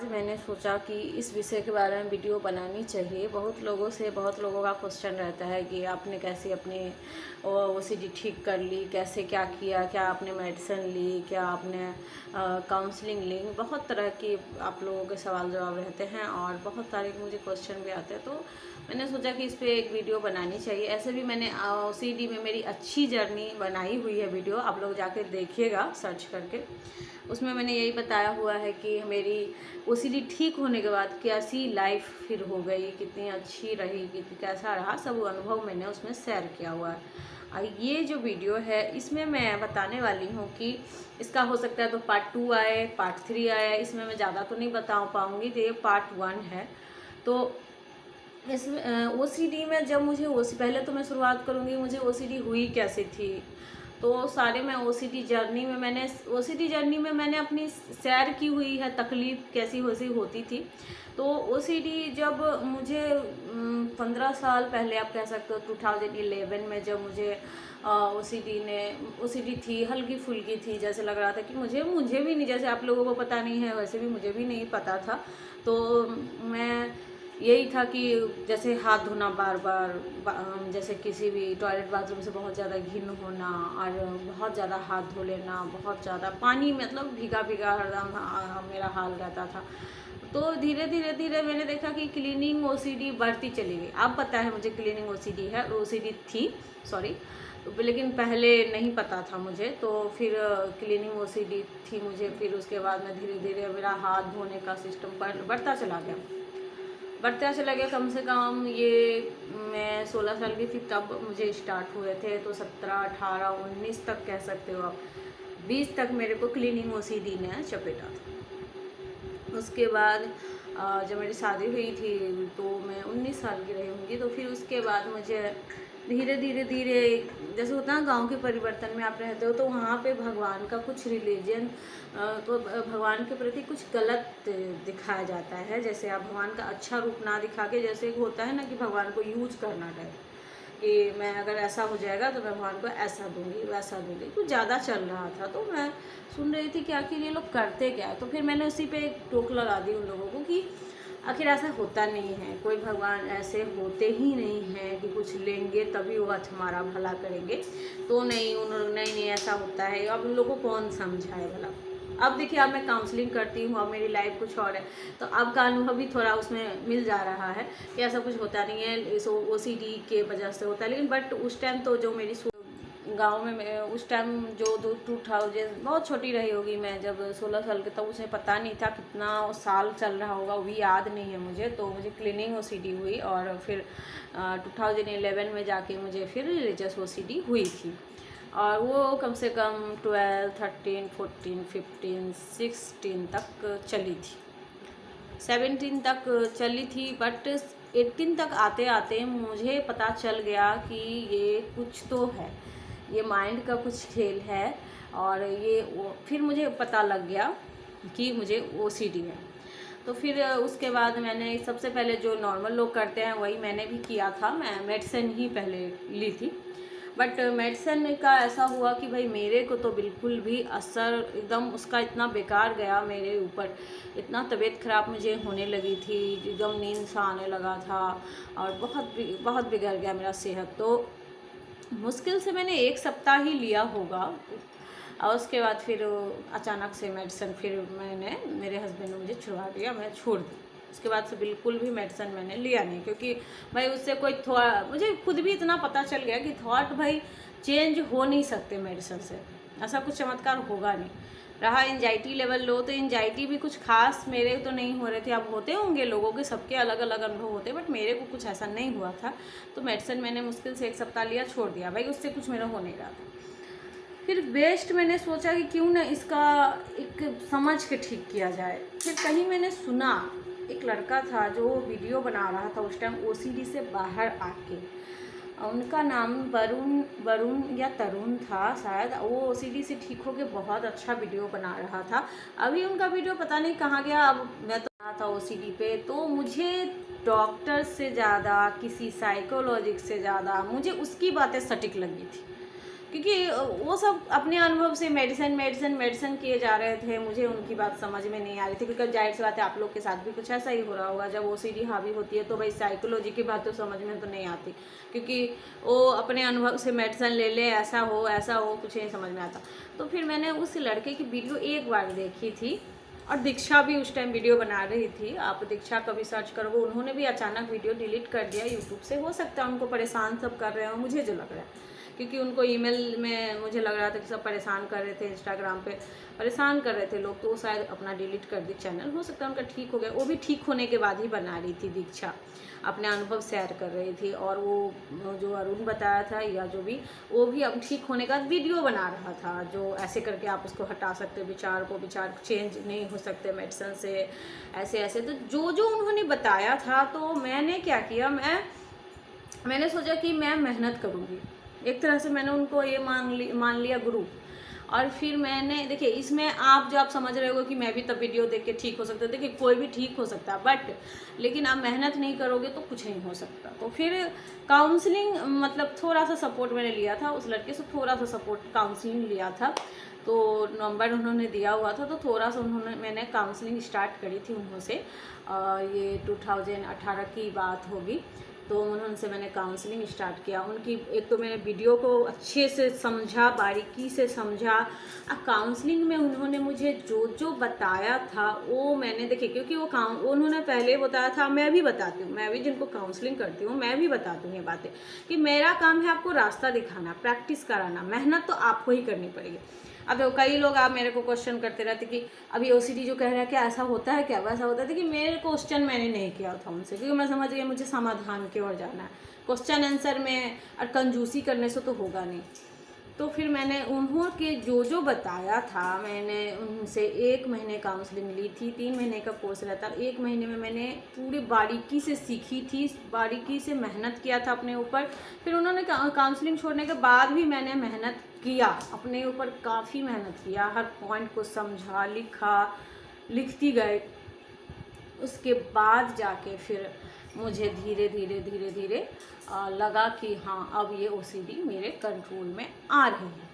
मैंने सोचा कि इस विषय के बारे में वीडियो बनानी चाहिए। बहुत लोगों का क्वेश्चन रहता है कि आपने कैसे अपने ओसीडी ठीक कर ली, कैसे क्या किया, क्या आपने मेडिसिन ली, क्या आपने काउंसलिंग ली। बहुत तरह की आप लोगों के सवाल जवाब रहते हैं और बहुत सारे मुझे क्वेश्चन भी आते हैं, तो मैंने सोचा कि इस पर एक वीडियो बनानी चाहिए। ऐसे भी मैंने ओसीडी में मेरी अच्छी जर्नी बनाई हुई है वीडियो, आप लोग जाके देखिएगा सर्च करके। उसमें मैंने यही बताया हुआ है कि मेरी ओसीडी ठीक होने के बाद कैसी लाइफ फिर हो गई, कितनी अच्छी रही, कितनी कैसा रहा, सब अनुभव मैंने उसमें शेयर किया हुआ है। ये जो वीडियो है इसमें मैं बताने वाली हूँ कि इसका हो सकता है तो पार्ट 2 आए, पार्ट 3 आए। इसमें मैं ज़्यादा तो नहीं बता पाऊँगी, तो ये पार्ट 1 है। तो इस ओसीडी में जब मुझे पहले तो मैं शुरुआत करूँगी मुझे ओसीडी हुई कैसे थी। तो सारे मैं ओसीडी जर्नी में मैंने अपनी शेयर की हुई है, तकलीफ़ कैसी होती थी। तो ओसीडी जब मुझे 15 साल पहले आप कह सकते हो 2011 में जब मुझे ओसीडी थी, हल्की फुल्की थी, जैसे लग रहा था कि मुझे भी नहीं, जैसे आप लोगों को पता नहीं है वैसे भी मुझे भी नहीं पता था। तो मैं यही था कि जैसे हाथ धोना बार बार, जैसे किसी भी टॉयलेट बाथरूम से बहुत ज़्यादा घिन होना और बहुत ज़्यादा हाथ धो लेना, बहुत ज़्यादा पानी मतलब भीगा भीगा हरदम मेरा हाल रहता था। तो धीरे धीरे मैंने देखा कि क्लीनिंग ओसीडी बढ़ती चली गई। अब पता है मुझे क्लीनिंग ओसीडी थी, सॉरी, लेकिन पहले नहीं पता था मुझे। तो फिर क्लीनिंग ओसीडी थी मुझे, फिर उसके बाद में धीरे धीरे मेरा हाथ धोने का सिस्टम बढ़ता चला गया। कम से कम ये मैं 16 साल की थी तब मुझे स्टार्ट हुए थे, तो 17, 18, 19 तक कह सकते हो आप, 20 तक मेरे को क्लीनिंग ओसीडी ने चपेटा था। उसके बाद जब मेरी शादी हुई थी तो मैं 19 साल की रही होंगी। तो फिर उसके बाद मुझे धीरे धीरे जैसे होता है ना, गाँव के परिवर्तन में आप रहते हो तो वहाँ पे भगवान का कुछ रिलीजन को भगवान के प्रति कुछ गलत दिखाया जाता है। जैसे आप भगवान का अच्छा रूप ना दिखा के, जैसे होता है ना कि भगवान को यूज करना टाइप, कि मैं अगर ऐसा हो जाएगा तो मैं भगवान को ऐसा दूंगी वैसा दूंगी। कुछ ज़्यादा चल रहा था तो मैं सुन रही थी कि आखिर ये लोग करते क्या है। तो फिर मैंने उसी पे एक टोक लगा दी उन लोगों को कि आखिर ऐसा होता नहीं है, कोई भगवान ऐसे होते ही नहीं हैं कि कुछ लेंगे तभी वो हमारा भला करेंगे। तो नहीं, उन्होंने नहीं ऐसा होता है। अब उन लोगों को कौन समझाए भला। अब देखिए, अब मैं काउंसलिंग करती हूँ, अब मेरी लाइफ कुछ और है, तो अब का अनुभव भी थोड़ा उसमें मिल जा रहा है कि ऐसा कुछ होता नहीं है, इस ओसीडी के वजह से होता है। लेकिन बट उस टाइम तो जो मेरी गांव में उस टाइम जो 2000, बहुत छोटी रही होगी मैं जब 16 साल के, तब उसे पता नहीं था कितना साल चल रहा होगा, वो भी याद नहीं है मुझे। तो मुझे क्लीनिंग ओसीडी हुई और फिर 2011 में जाके मुझे फिर रिलीजियस ओसीडी हुई थी। और वो कम से कम 12, 13, 14, 15, 16 तक चली थी, 17 तक चली थी। बट 18 तक आते आते मुझे पता चल गया कि ये कुछ तो है, ये माइंड का कुछ खेल है। और फिर मुझे पता लग गया कि मुझे ओसीडी है। तो फिर उसके बाद मैंने सबसे पहले जो नॉर्मल लोग करते हैं वही मैंने भी किया था। मैं मेडिसिन ही पहले ली थी, बट मेडिसिन का ऐसा हुआ कि भाई मेरे को तो बिल्कुल भी असर एकदम उसका इतना बेकार गया मेरे ऊपर। इतना तबीयत ख़राब मुझे होने लगी थी, एकदम नींद सा आने लगा था और बहुत बिगड़ गया मेरा सेहत। तो मुश्किल से मैंने 1 सप्ताह ही लिया होगा और उसके बाद फिर अचानक से मेडिसिन फिर मेरे हस्बैंड ने मुझे छुड़वा दिया, मैं छोड़ दी। उसके बाद से बिल्कुल भी मेडिसिन मैंने लिया नहीं, क्योंकि भाई उससे कोई मुझे खुद भी इतना पता चल गया कि थॉट भाई चेंज हो नहीं सकते मेडिसिन से, ऐसा कुछ चमत्कार होगा नहीं। रहा एंजाइटी लेवल लो, तो एंजाइटी भी कुछ खास मेरे तो नहीं हो रहे थे। अब होते होंगे लोगों के, सबके अलग अलग अनुभव होते, बट मेरे को कुछ ऐसा नहीं हुआ था। तो मेडिसिन मैंने मुश्किल से 1 सप्ताह लिया, छोड़ दिया, भाई उससे कुछ मेरा हो नहीं रहा था। फिर बेस्ट मैंने सोचा कि क्यों ना इसका एक समझ के ठीक किया जाए। फिर कहीं मैंने सुना एक लड़का था जो वीडियो बना रहा था उस टाइम ओसीडी से बाहर आके, उनका नाम वरुण या तरुण था शायद। वो ओसीडी से ठीक होके बहुत अच्छा वीडियो बना रहा था। अभी उनका वीडियो पता नहीं कहाँ गया। अब मैं तो बना था ओसीडी पे, तो मुझे डॉक्टर से ज़्यादा, किसी साइकोलॉजिस्ट से ज़्यादा मुझे उसकी बातें सटीक लगी थी, क्योंकि वो सब अपने अनुभव से मेडिसिन किए जा रहे थे। मुझे उनकी बात समझ में नहीं आ रही थी, क्योंकि जाहिर सी बात है आप लोग के साथ भी कुछ ऐसा ही हो रहा होगा। जब OCD हावी होती है तो भाई साइकोलॉजी की बात तो समझ में तो नहीं आती, क्योंकि वो अपने अनुभव से मेडिसिन ले ले, ऐसा हो, कुछ नहीं समझ में आता। तो फिर मैंने उस लड़के की वीडियो एक बार देखी थी, और दीक्षा भी उस टाइम वीडियो बना रही थी। आप दीक्षा का भी सर्च करोगे, उन्होंने भी अचानक वीडियो डिलीट कर दिया यूट्यूब से। हो सकता है उनको परेशान सब कर रहे हो, मुझे जो लग रहा है, क्योंकि उनको ईमेल में मुझे लग रहा था कि सब परेशान कर रहे थे, इंस्टाग्राम पे परेशान कर रहे थे लोग, तो वो शायद अपना डिलीट कर दी चैनल। हो सकता है उनका ठीक हो गया। वो भी ठीक होने के बाद ही बना रही थी दीक्षा, अपने अनुभव शेयर कर रही थी। और वो जो अरुण बताया था या जो भी, वो भी अब ठीक होने का वीडियो बना रहा था, जो ऐसे करके आप उसको हटा सकते, विचार चेंज नहीं हो सकते मेडिसिन से, ऐसे। तो जो उन्होंने बताया था, तो मैंने क्या किया, मैंने सोचा कि मैं मेहनत करूँगी। एक तरह से मैंने उनको ये मान लिया गुरु। और फिर मैंने, देखिए इसमें आप समझ रहे हो कि मैं भी तब वीडियो देख के ठीक हो सकता है। देखिए कोई भी ठीक हो सकता है, बट लेकिन आप मेहनत नहीं करोगे तो कुछ नहीं हो सकता। तो फिर काउंसलिंग, मतलब थोड़ा सा सपोर्ट मैंने लिया था उस लड़के से, थोड़ा सा सपोर्ट काउंसलिंग लिया था। तो नंबर उन्होंने दिया हुआ था, तो थोड़ा सा मैंने काउंसलिंग स्टार्ट करी थी उनसे। ये 2018 की बात होगी। तो उनसे मैंने काउंसलिंग स्टार्ट किया। उनकी एक तो मैंने वीडियो को अच्छे से समझा, बारीकी से समझा। काउंसलिंग में उन्होंने मुझे जो बताया था वो मैंने देखे, क्योंकि उन्होंने पहले बताया था, मैं भी बताती हूँ, मैं भी जिनको काउंसलिंग करती हूँ मैं भी बताती हूँ ये बातें, कि मेरा काम है आपको रास्ता दिखाना, प्रैक्टिस कराना, मेहनत तो आपको ही करनी पड़ेगी। अब देखो कई लोग आप मेरे को क्वेश्चन करते रहते कि अभी OCD जो कह रहा है क्या ऐसा होता है, क्या वैसा होता है, कि मेरे क्वेश्चन मैंने नहीं किया था उनसे, क्योंकि मैं समझ गई मुझे समाधान की ओर जाना है। क्वेश्चन आंसर में और कंजूसी करने से तो होगा नहीं। तो फिर मैंने उन्होंने जो बताया था, मैंने उनसे 1 महीने काउंसलिंग ली थी। 3 महीने का कोर्स रहता। 1 महीने में मैंने पूरी बारीकी से सीखी थी, बारीकी से मेहनत किया था अपने ऊपर। फिर उन्होंने काउंसलिंग छोड़ने के बाद भी मैंने मेहनत किया अपने ऊपर, काफ़ी मेहनत किया, हर पॉइंट को समझा, लिखती गए। उसके बाद जाके फिर मुझे धीरे धीरे लगा कि हाँ अब ये OCD मेरे कंट्रोल में आ रही है।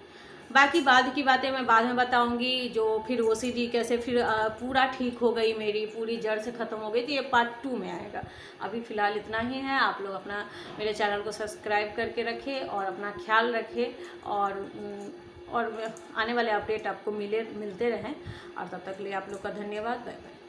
बाकी बाद की बातें मैं बाद में बताऊंगी। जो फिर OCD कैसे फिर पूरा ठीक हो गई, मेरी पूरी जड़ से ख़त्म हो गई, तो ये पार्ट 2 में आएगा। अभी फ़िलहाल इतना ही है। आप लोग अपना मेरे चैनल को सब्सक्राइब करके रखें और अपना ख्याल रखें, और आने वाले अपडेट आपको मिलते रहें। और तब तक के लिए आप लोग का धन्यवाद। Bye bye.